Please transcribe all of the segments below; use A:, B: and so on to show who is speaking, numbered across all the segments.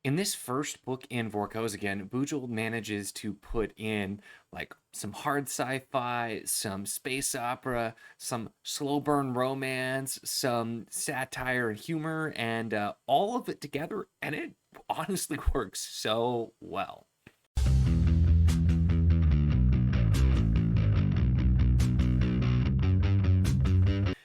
A: In this first book in Vorkosigan, Bujold manages to put in like some hard sci-fi, some space opera, some slow burn romance, some satire and humor, and all of it together, and it honestly works so well.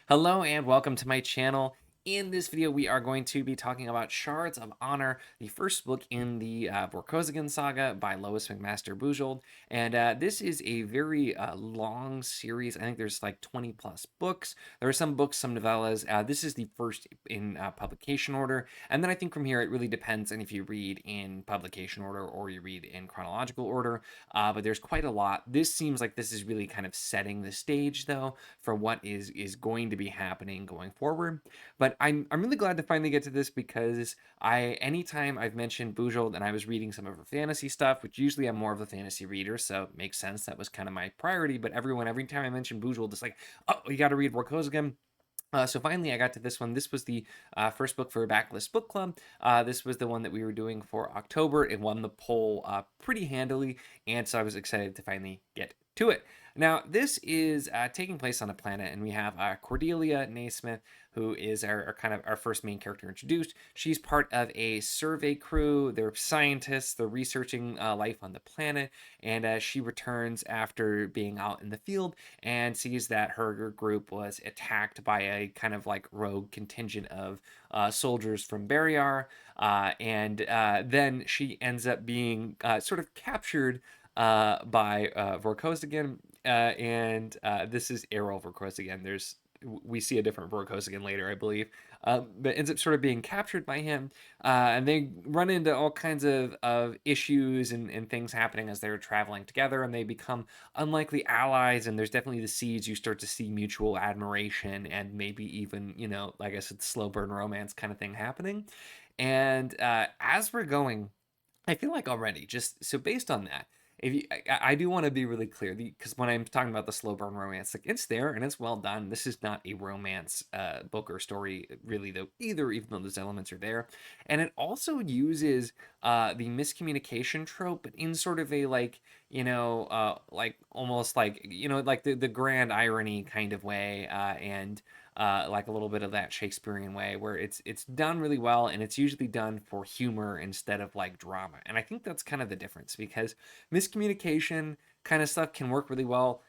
A: Hello and welcome to my channel. In this video, we are going to be talking about Shards of Honor, the first book in the Vorkosigan saga by Lois McMaster Bujold. And this is a very long series. I think there's like 20 plus books. There are some books, some novellas. This is the first in publication order. And then I think from here, it really depends on if you read in publication order or you read in chronological order. But there's quite a lot. This seems like this is really kind of setting the stage, though, for what is going to be happening going forward. But I'm really glad to finally get to this because anytime I've mentioned Bujold and I was reading some of her fantasy stuff, which usually I'm more of a fantasy reader, so it makes sense that was kind of my priority. But every time I mention Bujold, it's like, oh, you got to read Vorkosigan. So finally, I got to this one. This was the first book for Backlist Book Club. This was the one that we were doing for October. It won the poll pretty handily, and so I was excited to finally get to it. Now, this is taking place on a planet, and we have Cordelia Naismith, who is our kind of our first main character introduced. She's part of a survey crew. They're scientists. They're researching life on the planet, and she returns after being out in the field and sees that her group was attacked by a kind of like rogue contingent of soldiers from Barriar, and then she ends up being sort of captured by Vorkosigan, and this is Errol Vorkosigan. We see a different Vorkosigan later, I believe, but ends up sort of being captured by him, and they run into all kinds of issues and things happening as they're traveling together, and they become unlikely allies. And there's definitely the seeds you start to see mutual admiration and maybe even, like I said, slow burn romance kind of thing happening. And as we're going, I feel like already, just so based on that, if you, I do want to be really clear, because when I'm talking about the slow burn romance, like it's there and it's well done. This is not a romance book or story, really, though either, even though those elements are there. And it also uses the miscommunication trope, but in sort of a like, like almost like, like the grand irony kind of way, and like a little bit of that Shakespearean way where it's done really well, and it's usually done for humor instead of like drama. And I think that's kind of the difference, because miscommunication kind of stuff can work really well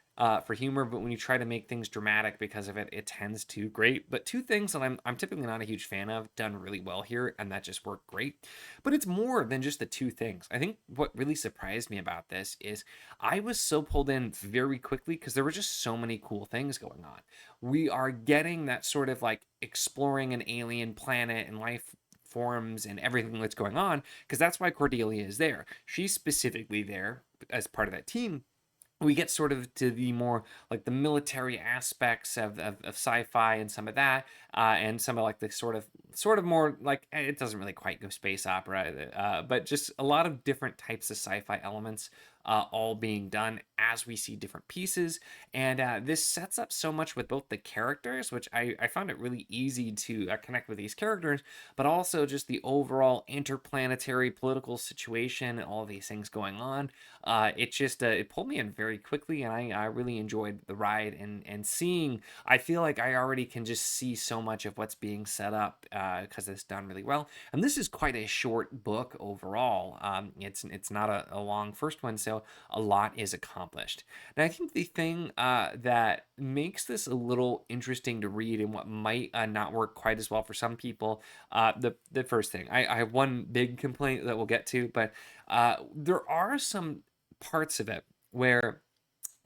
A: for humor, but when you try to make things dramatic because of it, it tends to great. But two things that I'm typically not a huge fan of done really well here, and that just worked great. But it's more than just the two things. I think what really surprised me about this is I was so pulled in very quickly because there were just so many cool things going on. We are getting that sort of like exploring an alien planet and life forms and everything that's going on, because that's why Cordelia is there. She's specifically there as part of that team. We get sort of to the more like the military aspects of sci-fi and some of that, and some of like the sort of more like, it doesn't really quite go space opera, but just a lot of different types of sci-fi elements all being done as we see different pieces. And this sets up so much with both the characters, which I found it really easy to connect with these characters, but also just the overall interplanetary political situation and all these things going on. It pulled me in very quickly, and I really enjoyed the ride, and seeing. I feel like I already can just see so much of what's being set up because it's done really well. And this is quite a short book overall. It's not a long first one, so a lot is accomplished. And I think the thing that makes this a little interesting to read, and what might not work quite as well for some people, the first thing, I have one big complaint that we'll get to, but there are some parts of it where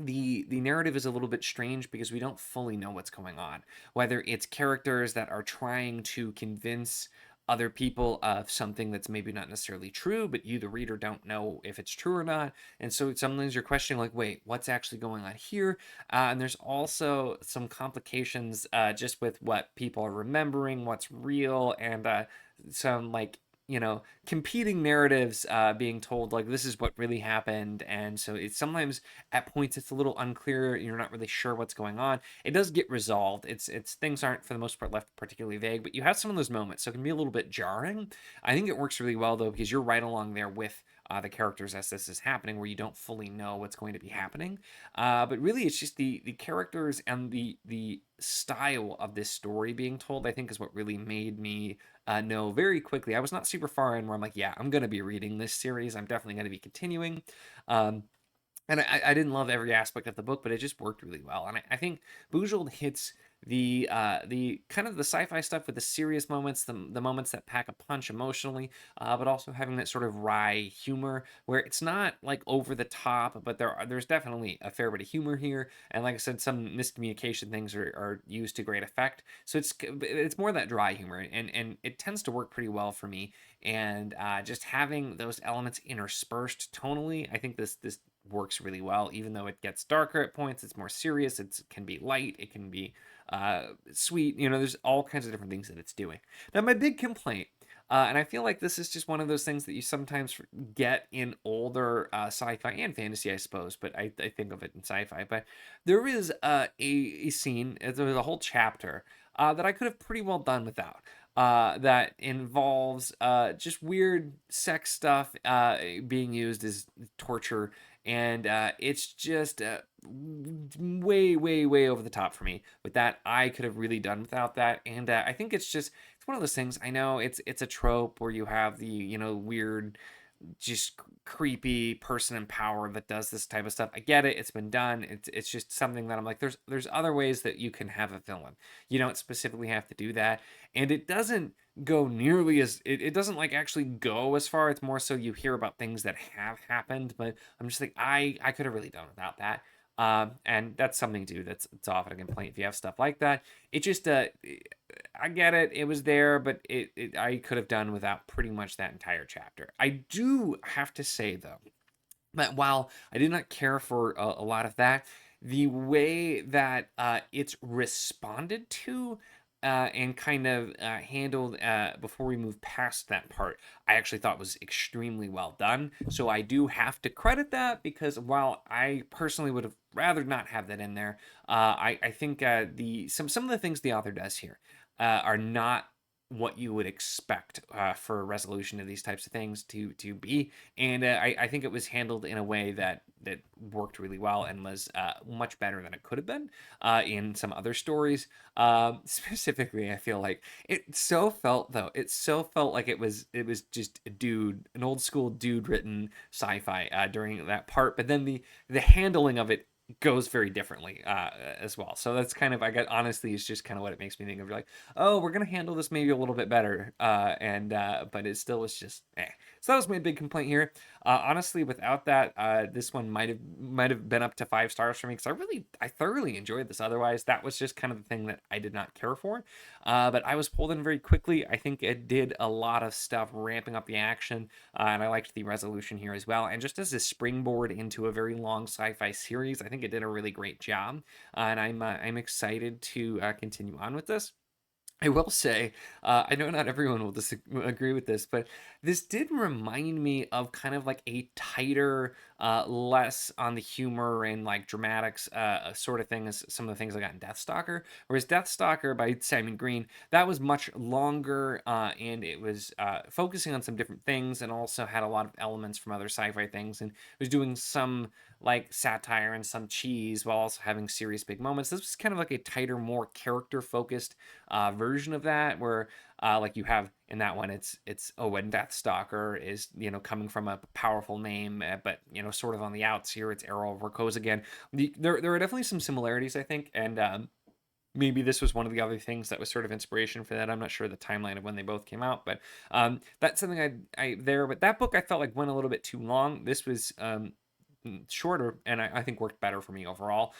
A: the narrative is a little bit strange because we don't fully know what's going on, whether it's characters that are trying to convince other people of something that's maybe not necessarily true, but you the reader don't know if it's true or not. And so sometimes you're questioning, like, wait, what's actually going on here? And there's also some complications just with what people are remembering, what's real, and some like, competing narratives being told, like, this is what really happened. And so it's sometimes at points it's a little unclear, you're not really sure what's going on. It does get resolved. It's things aren't for the most part left particularly vague, but you have some of those moments, so it can be a little bit jarring. I think it works really well though, because you're right along there with the characters as this is happening, where you don't fully know what's going to be happening. But really, it's just the characters and the style of this story being told, I think, is what really made me know very quickly. I was not super far in where I'm like, yeah, I'm going to be reading this series. I'm definitely going to be continuing. Um, and I didn't love every aspect of the book, but it just worked really well. And I think Bujold hits the kind of the sci-fi stuff with the serious moments, the moments that pack a punch emotionally, but also having that sort of wry humor where it's not like over the top, but there's definitely a fair bit of humor here. And like I said, some miscommunication things are used to great effect. So it's more that dry humor, and it tends to work pretty well for me. And just having those elements interspersed tonally, I think this works really well. Even though it gets darker at points, it's more serious. It can be light. It can be sweet. There's all kinds of different things that it's doing. Now, my big complaint, and I feel like this is just one of those things that you sometimes get in older sci-fi and fantasy, I suppose, but I think of it in sci-fi. But there is a scene, there's a whole chapter that I could have pretty well done without. That involves just weird sex stuff being used as torture, and it's just way, way, way over the top for me. With that, I could have really done without that, and I think it's one of those things. I know it's a trope where you have the weird, just creepy person in power that does this type of stuff. I get it. It's been done. It's just something that I'm like, there's other ways that you can have a villain. You don't specifically have to do that. And it doesn't go nearly as it doesn't like actually go as far. It's more so you hear about things that have happened, but I'm just like, I could have really done without that. And that's something too it's often a complaint if you have stuff like that. It just I get it, it was there, but I could have done without pretty much that entire chapter. I do have to say though that while I did not care for a lot of that, the way that it's responded to and kind of handled before we move past that part, I actually thought was extremely well done. So I do have to credit that, because while I personally would have rather not have that in there, I think the some of the things the author does here are not what you would expect for a resolution of these types of things to be. And I think it was handled in a way that worked really well and was much better than it could have been in some other stories. Specifically, I feel like it so felt though. It so felt like it was just a dude, an old school dude written sci-fi during that part. But then the handling of it goes very differently as well. So that's kind of, I got honestly, it's just kind of what it makes me think of. You're like, oh, we're gonna handle this maybe a little bit better, and but it still was just eh. So that was my big complaint here. Honestly, without that, this one might have been up to 5 stars for me, because I thoroughly enjoyed this. Otherwise, that was just kind of the thing that I did not care for. But I was pulled in very quickly. I think it did a lot of stuff, ramping up the action, and I liked the resolution here as well. And just as a springboard into a very long sci-fi series, I think it did a really great job, and I'm excited to continue on with this. I will say, I know not everyone will agree with this, but this did remind me of kind of like a tighter, less on the humor and like dramatics sort of thing as some of the things I got in Deathstalker. Whereas Deathstalker by Simon Green, that was much longer, and it was focusing on some different things, and also had a lot of elements from other sci-fi things, and was doing some like satire and some cheese while also having serious big moments. This was kind of like a tighter, more character focused version of that, where like you have in that one, it's when Deathstalker is coming from a powerful name, but sort of on the outs here. It's Errol Rocco's again. There are definitely some similarities, I think, and maybe this was one of the other things that was sort of inspiration for that. I'm not sure the timeline of when they both came out, but that's something I there. But that book I felt like went a little bit too long. This was shorter, and I think worked better for me overall.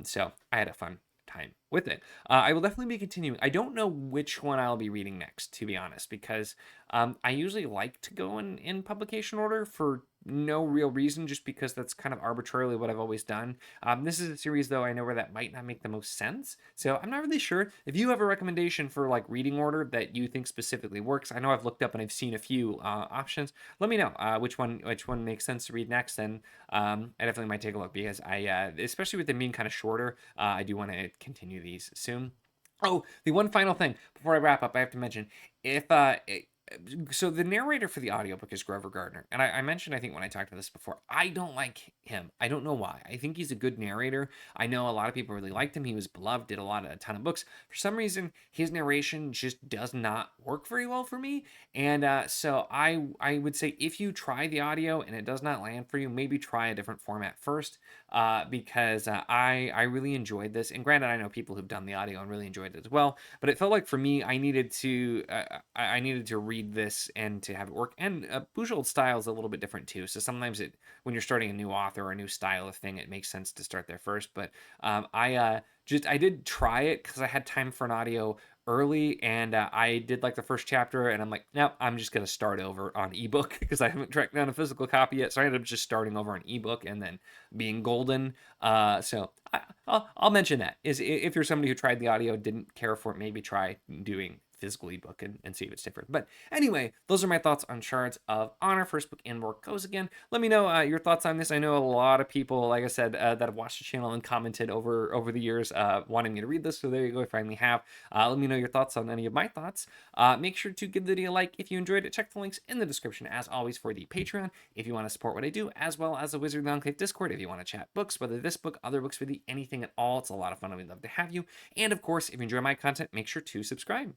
A: So I had a fun time with it. I will definitely be continuing. I don't know which one I'll be reading next, to be honest, because I usually like to go in publication order for no real reason, just because that's kind of arbitrarily what I've always done. This is a series, though, I know where that might not make the most sense. So I'm not really sure. If you have a recommendation for like reading order that you think specifically works, I know I've looked up and I've seen a few options. Let me know which one makes sense to read next, and I definitely might take a look because especially with them being kind of shorter, I do want to continue these soon. Oh, the one final thing before I wrap up, I have to mention if so the narrator for the audiobook is Grover Gardner. And I mentioned, I think when I talked about this before, I don't like him. I don't know why. I think he's a good narrator. I know a lot of people really liked him. He was beloved, did a ton of books. For some reason, his narration just does not work very well for me. And so I would say if you try the audio and it does not land for you, maybe try a different format first, because I really enjoyed this. And granted, I know people who've done the audio and really enjoyed it as well, but it felt like for me, I needed to read this and to have it work. And Bujold's style is a little bit different too. So sometimes when you're starting a new author or a new style of thing, it makes sense to start there first. But I did try it because I had time for an audio early, and I did like the first chapter, and I'm like, no, I'm just gonna start over on ebook because I haven't tracked down a physical copy yet. So I ended up just starting over on ebook and then being golden. I'll mention that is if you're somebody who tried the audio, didn't care for it, maybe try doing physical ebook and see if it's different. But anyway, those are my thoughts on Shards of Honor, first book in War Goes Again. Let me know your thoughts on this. I know a lot of people, like I said, that have watched the channel and commented over the years wanting me to read this. So there you go. I finally have. Let me know your thoughts on any of my thoughts. Make sure to give the video a like if you enjoyed it. Check the links in the description, as always, for the Patreon if you want to support what I do, as well as the Wizard of the Enclave Discord if you want to chat books, whether this book, other books with you, anything at all. It's a lot of fun and we'd love to have you. And of course, if you enjoy my content, make sure to subscribe.